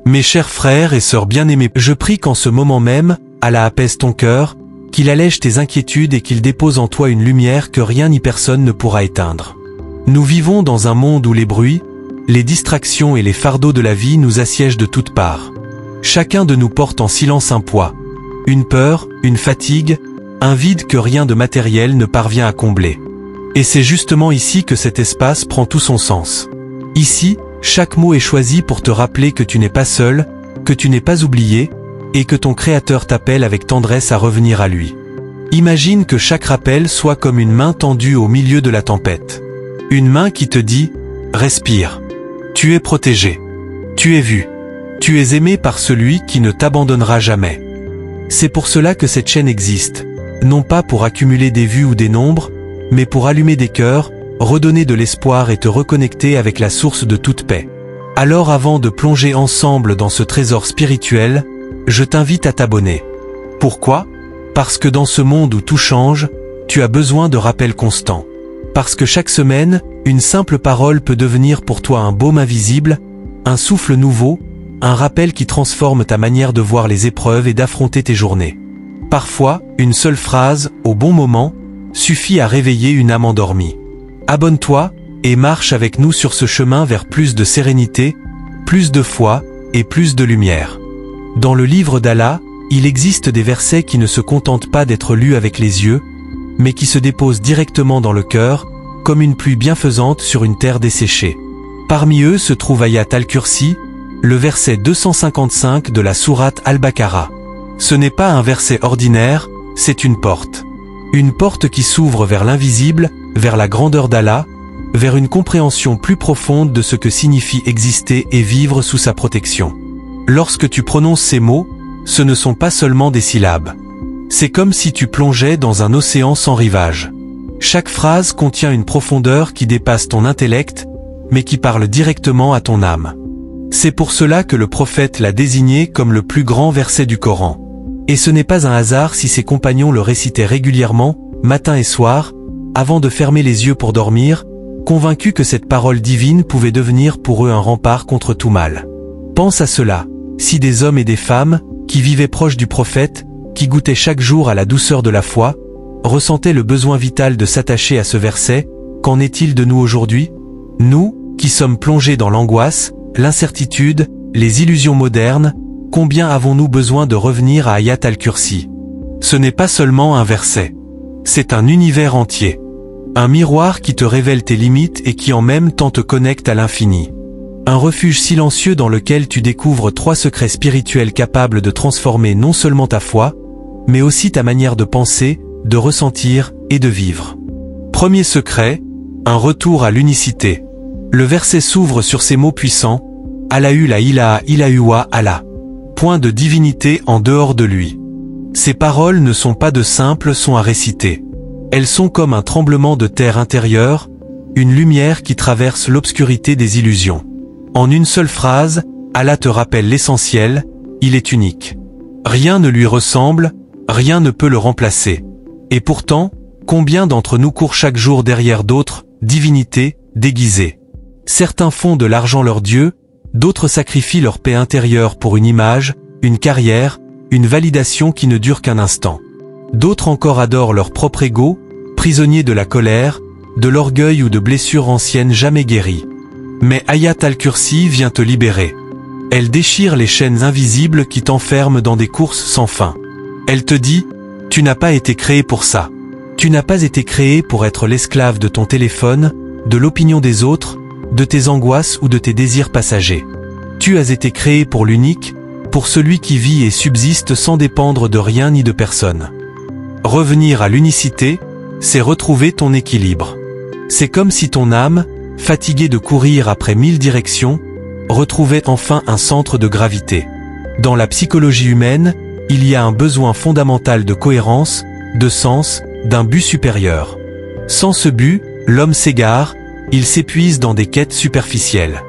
Mes chers frères et sœurs bien-aimés, je prie qu'en ce moment même, Allah apaise ton cœur, qu'il allège tes inquiétudes et qu'il dépose en toi une lumière que rien ni personne ne pourra éteindre. Nous vivons dans un monde où les bruits, les distractions et les fardeaux de la vie nous assiègent de toutes parts. Chacun de nous porte en silence un poids, une peur, une fatigue, un vide que rien de matériel ne parvient à combler. Et c'est justement ici que cet espace prend tout son sens. Ici, chaque mot est choisi pour te rappeler que tu n'es pas seul, que tu n'es pas oublié, et que ton Créateur t'appelle avec tendresse à revenir à lui. Imagine que chaque rappel soit comme une main tendue au milieu de la tempête. Une main qui te dit « Respire. Tu es protégé. Tu es vu. Tu es aimé par celui qui ne t'abandonnera jamais. » C'est pour cela que cette chaîne existe, non pas pour accumuler des vues ou des nombres, mais pour allumer des cœurs, redonner de l'espoir et te reconnecter avec la source de toute paix. Alors avant de plonger ensemble dans ce trésor spirituel, je t'invite à t'abonner. Pourquoi ? Parce que dans ce monde où tout change, tu as besoin de rappels constants. Parce que chaque semaine, une simple parole peut devenir pour toi un baume invisible, un souffle nouveau, un rappel qui transforme ta manière de voir les épreuves et d'affronter tes journées. Parfois, une seule phrase, au bon moment, suffit à réveiller une âme endormie. Abonne-toi, et marche avec nous sur ce chemin vers plus de sérénité, plus de foi, et plus de lumière. Dans le livre d'Allah, il existe des versets qui ne se contentent pas d'être lus avec les yeux, mais qui se déposent directement dans le cœur, comme une pluie bienfaisante sur une terre desséchée. Parmi eux se trouve Ayat al-Kursi, le verset 255 de la sourate Al-Baqarah. Ce n'est pas un verset ordinaire, c'est une porte. Une porte qui s'ouvre vers l'invisible, vers la grandeur d'Allah, vers une compréhension plus profonde de ce que signifie exister et vivre sous sa protection. Lorsque tu prononces ces mots, ce ne sont pas seulement des syllabes. C'est comme si tu plongeais dans un océan sans rivage. Chaque phrase contient une profondeur qui dépasse ton intellect, mais qui parle directement à ton âme. C'est pour cela que le prophète l'a désigné comme le plus grand verset du Coran. Et ce n'est pas un hasard si ses compagnons le récitaient régulièrement, matin et soir, avant de fermer les yeux pour dormir, convaincus que cette parole divine pouvait devenir pour eux un rempart contre tout mal. Pense à cela, si des hommes et des femmes, qui vivaient proches du prophète, qui goûtaient chaque jour à la douceur de la foi, ressentaient le besoin vital de s'attacher à ce verset, qu'en est-il de nous aujourd'hui ? Nous, qui sommes plongés dans l'angoisse, l'incertitude, les illusions modernes, combien avons-nous besoin de revenir à Ayat al-Kursi ? Ce n'est pas seulement un verset. C'est un univers entier. Un miroir qui te révèle tes limites et qui en même temps te connecte à l'infini. Un refuge silencieux dans lequel tu découvres 3 secrets spirituels capables de transformer non seulement ta foi, mais aussi ta manière de penser, de ressentir et de vivre. Premier secret, un retour à l'unicité. Le verset s'ouvre sur ces mots puissants, « Allahu la ilaha illa huwa Allah ». Point de divinité en dehors de lui. Ces paroles ne sont pas de simples sons à réciter. Elles sont comme un tremblement de terre intérieur, une lumière qui traverse l'obscurité des illusions. En une seule phrase, Allah te rappelle l'essentiel, il est unique. Rien ne lui ressemble, rien ne peut le remplacer. Et pourtant, combien d'entre nous courent chaque jour derrière d'autres divinités déguisées ? Certains font de l'argent leur Dieu, d'autres sacrifient leur paix intérieure pour une image, une carrière, une validation qui ne dure qu'un instant. D'autres encore adorent leur propre ego, prisonniers de la colère, de l'orgueil ou de blessures anciennes jamais guéries. Mais Ayat al-Kursi vient te libérer. Elle déchire les chaînes invisibles qui t'enferment dans des courses sans fin. Elle te dit, tu n'as pas été créé pour ça. Tu n'as pas été créé pour être l'esclave de ton téléphone, de l'opinion des autres, de tes angoisses ou de tes désirs passagers. Tu as été créé pour l'unique, pour celui qui vit et subsiste sans dépendre de rien ni de personne. Revenir à l'unicité, c'est retrouver ton équilibre. C'est comme si ton âme, fatiguée de courir après 1000 directions, retrouvait enfin un centre de gravité. Dans la psychologie humaine, il y a un besoin fondamental de cohérence, de sens, d'un but supérieur. Sans ce but, l'homme s'égare, il s'épuise dans des quêtes superficielles.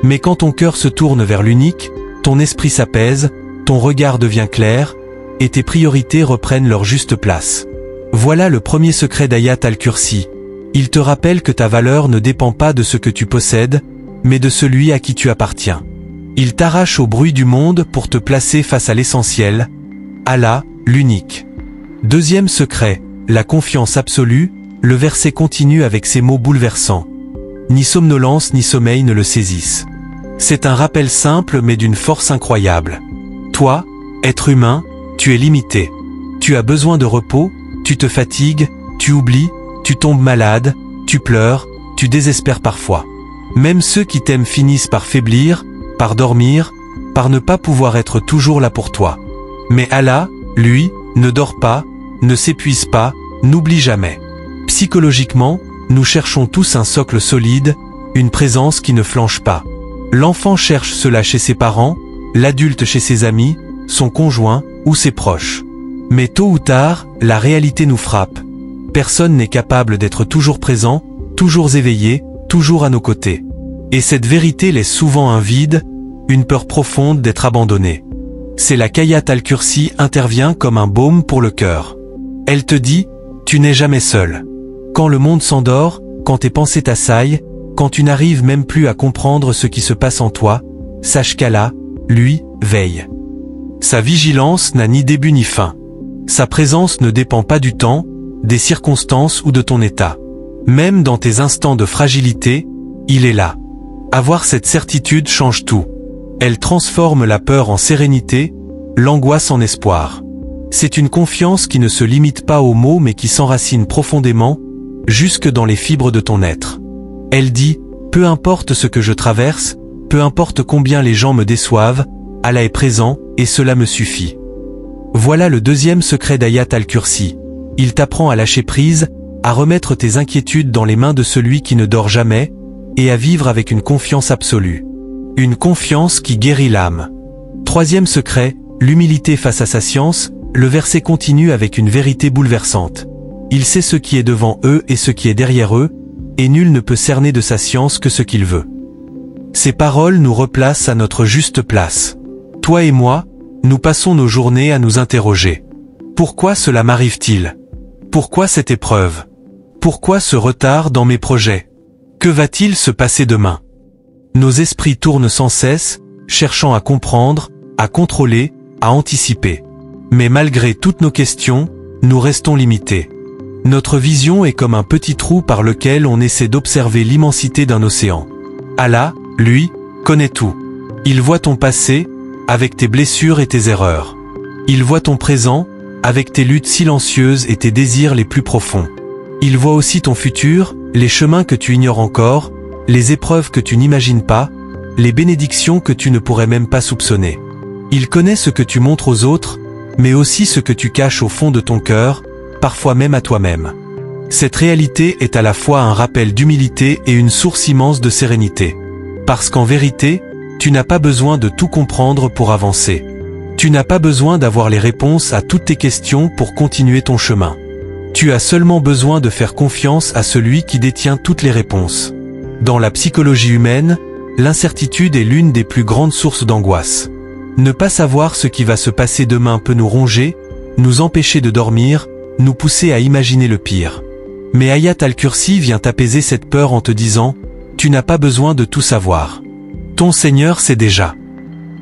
Mais quand ton cœur se tourne vers l'unique, ton esprit s'apaise, ton regard devient clair, et tes priorités reprennent leur juste place. Voilà le premier secret d'Ayat al-Kursi. Il te rappelle que ta valeur ne dépend pas de ce que tu possèdes, mais de celui à qui tu appartiens. Il t'arrache au bruit du monde pour te placer face à l'essentiel, Allah, l'unique. Deuxième secret, la confiance absolue. Le verset continue avec ces mots bouleversants. Ni somnolence ni sommeil ne le saisissent. C'est un rappel simple mais d'une force incroyable. Toi, être humain, tu es limité. Tu as besoin de repos, tu te fatigues, tu oublies, tu tombes malade, tu pleures, tu désespères parfois. Même ceux qui t'aiment finissent par faiblir, par dormir, par ne pas pouvoir être toujours là pour toi. Mais Allah, lui, ne dort pas, ne s'épuise pas, n'oublie jamais. Psychologiquement, nous cherchons tous un socle solide, une présence qui ne flanche pas. L'enfant cherche cela chez ses parents, l'adulte chez ses amis, son conjoint ou ses proches. Mais tôt ou tard, la réalité nous frappe. Personne n'est capable d'être toujours présent, toujours éveillé, toujours à nos côtés. Et cette vérité laisse souvent un vide, une peur profonde d'être abandonné. C'est là qu'Ayat al-Kursi intervient comme un baume pour le cœur. Elle te dit, tu n'es jamais seul. Quand le monde s'endort, quand tes pensées t'assaillent, quand tu n'arrives même plus à comprendre ce qui se passe en toi, sache qu'Allah, lui, veille. Sa vigilance n'a ni début ni fin. Sa présence ne dépend pas du temps, des circonstances ou de ton état. Même dans tes instants de fragilité, il est là. Avoir cette certitude change tout. Elle transforme la peur en sérénité, l'angoisse en espoir. C'est une confiance qui ne se limite pas aux mots mais qui s'enracine profondément, jusque dans les fibres de ton être. Elle dit, peu importe ce que je traverse, peu importe combien les gens me déçoivent, Allah est présent, et cela me suffit. Voilà le deuxième secret d'Ayat al-Kursi. Il t'apprend à lâcher prise, à remettre tes inquiétudes dans les mains de celui qui ne dort jamais, et à vivre avec une confiance absolue. Une confiance qui guérit l'âme. Troisième secret, l'humilité face à sa science. Le verset continue avec une vérité bouleversante. Il sait ce qui est devant eux et ce qui est derrière eux, et nul ne peut cerner de sa science que ce qu'il veut. Ces paroles nous replacent à notre juste place. Toi et moi, nous passons nos journées à nous interroger. Pourquoi cela m'arrive-t-il? Pourquoi cette épreuve? Pourquoi ce retard dans mes projets? Que va-t-il se passer demain? Nos esprits tournent sans cesse, cherchant à comprendre, à contrôler, à anticiper. Mais malgré toutes nos questions, nous restons limités. Notre vision est comme un petit trou par lequel on essaie d'observer l'immensité d'un océan. Allah, lui, connaît tout. Il voit ton passé, avec tes blessures et tes erreurs. Il voit ton présent, avec tes luttes silencieuses et tes désirs les plus profonds. Il voit aussi ton futur, les chemins que tu ignores encore, les épreuves que tu n'imagines pas, les bénédictions que tu ne pourrais même pas soupçonner. Il connaît ce que tu montres aux autres, mais aussi ce que tu caches au fond de ton cœur, parfois même à toi-même. Cette réalité est à la fois un rappel d'humilité et une source immense de sérénité. Parce qu'en vérité, tu n'as pas besoin de tout comprendre pour avancer. Tu n'as pas besoin d'avoir les réponses à toutes tes questions pour continuer ton chemin. Tu as seulement besoin de faire confiance à celui qui détient toutes les réponses. Dans la psychologie humaine, l'incertitude est l'une des plus grandes sources d'angoisse. Ne pas savoir ce qui va se passer demain peut nous ronger, nous empêcher de dormir, nous pousser à imaginer le pire. Mais Ayat al-Kursi vient apaiser cette peur en te disant, tu n'as pas besoin de tout savoir. Ton Seigneur sait déjà.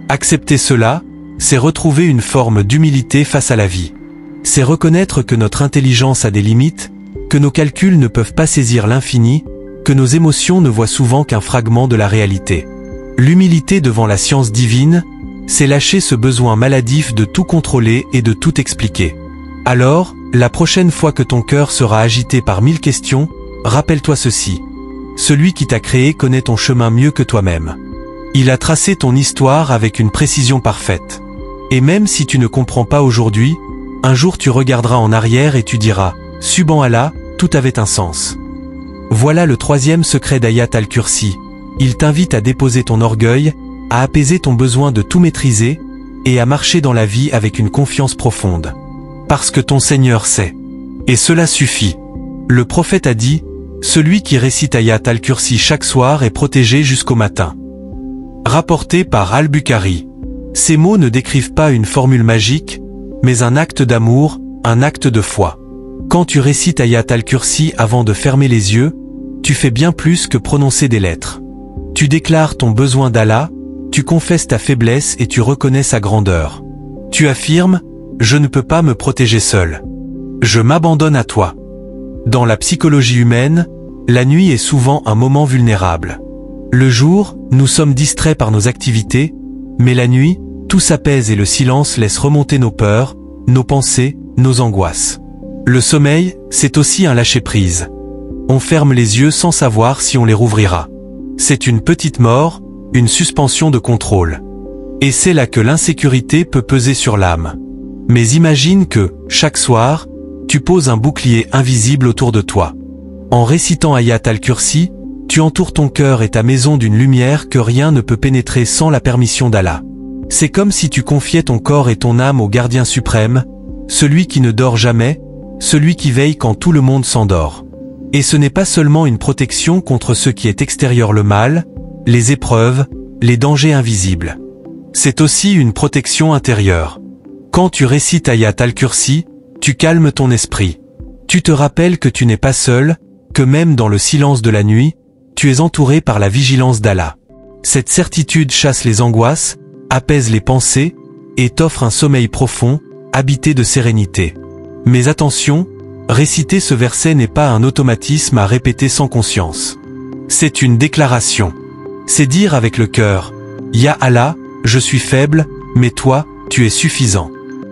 Accepter cela, c'est retrouver une forme d'humilité face à la vie. C'est reconnaître que notre intelligence a des limites, que nos calculs ne peuvent pas saisir l'infini, que nos émotions ne voient souvent qu'un fragment de la réalité. L'humilité devant la science divine, c'est lâcher ce besoin maladif de tout contrôler et de tout expliquer. Alors, la prochaine fois que ton cœur sera agité par 1000 questions, rappelle-toi ceci. Celui qui t'a créé connaît ton chemin mieux que toi-même. Il a tracé ton histoire avec une précision parfaite. Et même si tu ne comprends pas aujourd'hui, un jour tu regarderas en arrière et tu diras, Subhanallah, tout avait un sens. Voilà le troisième secret d'Ayat al-Kursi. Il t'invite à déposer ton orgueil, à apaiser ton besoin de tout maîtriser, et à marcher dans la vie avec une confiance profonde. Parce que ton Seigneur sait. Et cela suffit. Le prophète a dit, celui qui récite Ayat al-Kursi chaque soir est protégé jusqu'au matin. Rapporté par Al-Bukhari. Ces mots ne décrivent pas une formule magique, mais un acte d'amour, un acte de foi. Quand tu récites Ayat al-Kursi avant de fermer les yeux, tu fais bien plus que prononcer des lettres. Tu déclares ton besoin d'Allah, tu confesses ta faiblesse et tu reconnais sa grandeur. Tu affirmes, je ne peux pas me protéger seul. Je m'abandonne à toi. Dans la psychologie humaine, la nuit est souvent un moment vulnérable. Le jour, nous sommes distraits par nos activités, mais la nuit, tout s'apaise et le silence laisse remonter nos peurs, nos pensées, nos angoisses. Le sommeil, c'est aussi un lâcher-prise. On ferme les yeux sans savoir si on les rouvrira. C'est une petite mort, une suspension de contrôle. Et c'est là que l'insécurité peut peser sur l'âme. Mais imagine que, chaque soir, tu poses un bouclier invisible autour de toi. En récitant Ayat al-Kursi, tu entoures ton cœur et ta maison d'une lumière que rien ne peut pénétrer sans la permission d'Allah. C'est comme si tu confiais ton corps et ton âme au gardien suprême, celui qui ne dort jamais, celui qui veille quand tout le monde s'endort. Et ce n'est pas seulement une protection contre ce qui est extérieur, le mal, les épreuves, les dangers invisibles. C'est aussi une protection intérieure. Quand tu récites Ayat al-Kursi, tu calmes ton esprit. Tu te rappelles que tu n'es pas seul, que même dans le silence de la nuit, tu es entouré par la vigilance d'Allah. Cette certitude chasse les angoisses, apaise les pensées, et t'offre un sommeil profond, habité de sérénité. Mais attention, réciter ce verset n'est pas un automatisme à répéter sans conscience. C'est une déclaration. C'est dire avec le cœur, « Ya Allah, je suis faible, mais toi, tu es suffisant.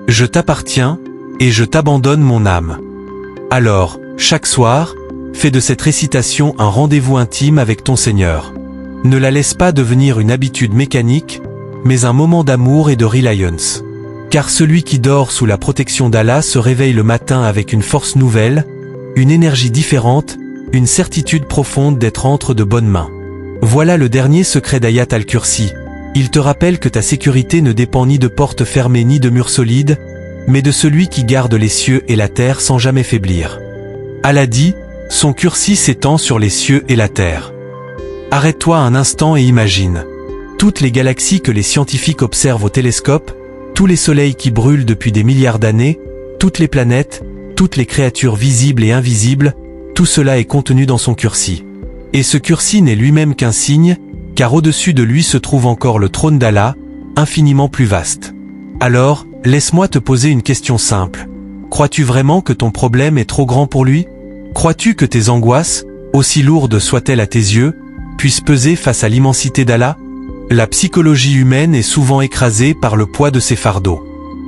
Je t'appartiens, et je t'abandonne mon âme. » Alors, chaque soir, fais de cette récitation un rendez-vous intime avec ton Seigneur. Ne la laisse pas devenir une habitude mécanique, mais un moment d'amour et de reliance. Car celui qui dort sous la protection d'Allah se réveille le matin avec une force nouvelle, une énergie différente, une certitude profonde d'être entre de bonnes mains. Voilà le dernier secret d'Ayat al-Kursi. Il te rappelle que ta sécurité ne dépend ni de portes fermées ni de murs solides, mais de celui qui garde les cieux et la terre sans jamais faiblir. Allah dit, son kursi s'étend sur les cieux et la terre. Arrête-toi un instant et imagine. Toutes les galaxies que les scientifiques observent au télescope, tous les soleils qui brûlent depuis des milliards d'années, toutes les planètes, toutes les créatures visibles et invisibles, tout cela est contenu dans son kursi. Et ce kursi n'est lui-même qu'un signe, car au-dessus de lui se trouve encore le trône d'Allah, infiniment plus vaste. Alors, laisse-moi te poser une question simple. Crois-tu vraiment que ton problème est trop grand pour lui? Crois-tu que tes angoisses, aussi lourdes soient-elles à tes yeux, puissent peser face à l'immensité d'Allah? La psychologie humaine est souvent écrasée par le poids de ses fardeaux.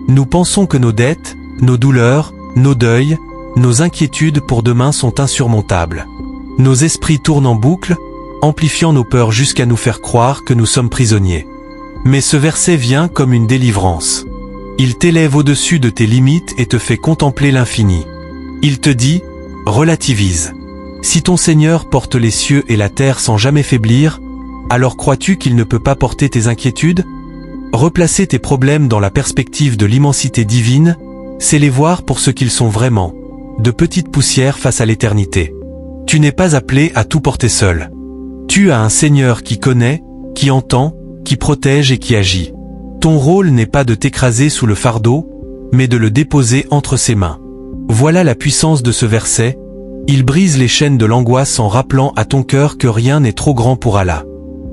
Nous pensons que nos dettes, nos douleurs, nos deuils, nos inquiétudes pour demain sont insurmontables. Nos esprits tournent en boucle, amplifiant nos peurs jusqu'à nous faire croire que nous sommes prisonniers. Mais ce verset vient comme une délivrance. Il t'élève au-dessus de tes limites et te fait contempler l'infini. Il te dit, relativise. Si ton Seigneur porte les cieux et la terre sans jamais faiblir, alors crois-tu qu'il ne peut pas porter tes inquiétudes? Replacer tes problèmes dans la perspective de l'immensité divine, c'est les voir pour ce qu'ils sont vraiment, de petites poussières face à l'éternité. Tu n'es pas appelé à tout porter seul. Tu as un Seigneur qui connaît, qui entend, qui protège et qui agit. Ton rôle n'est pas de t'écraser sous le fardeau, mais de le déposer entre ses mains. Voilà la puissance de ce verset. Il brise les chaînes de l'angoisse en rappelant à ton cœur que rien n'est trop grand pour Allah.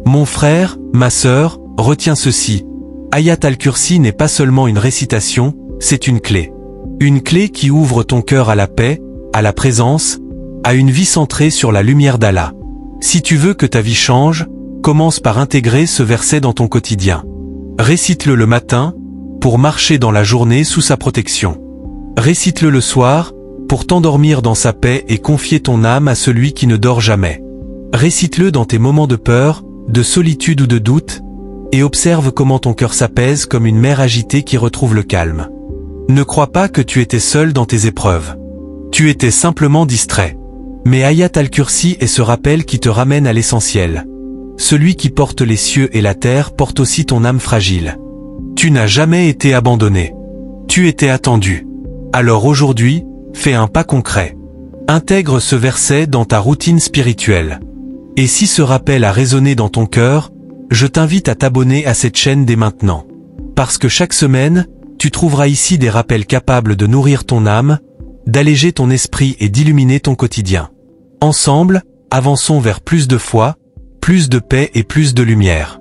Mon frère, ma sœur, retiens ceci. Ayat al-Kursi n'est pas seulement une récitation, c'est une clé. Une clé qui ouvre ton cœur à la paix, à la présence, à une vie centrée sur la lumière d'Allah. Si tu veux que ta vie change, commence par intégrer ce verset dans ton quotidien. Récite-le le matin, pour marcher dans la journée sous sa protection. Récite-le le soir, pour t'endormir dans sa paix et confier ton âme à celui qui ne dort jamais. Récite-le dans tes moments de peur, de solitude ou de doute, et observe comment ton cœur s'apaise comme une mer agitée qui retrouve le calme. Ne crois pas que tu étais seul dans tes épreuves. Tu étais simplement distrait. Mais Ayat al-Kursi est ce rappel qui te ramène à l'essentiel. Celui qui porte les cieux et la terre porte aussi ton âme fragile. Tu n'as jamais été abandonné. Tu étais attendu. Alors aujourd'hui, fais un pas concret. Intègre ce verset dans ta routine spirituelle. Et si ce rappel a résonné dans ton cœur, je t'invite à t'abonner à cette chaîne dès maintenant. Parce que chaque semaine, tu trouveras ici des rappels capables de nourrir ton âme, d'alléger ton esprit et d'illuminer ton quotidien. Ensemble, avançons vers plus de foi, plus de paix et plus de lumière.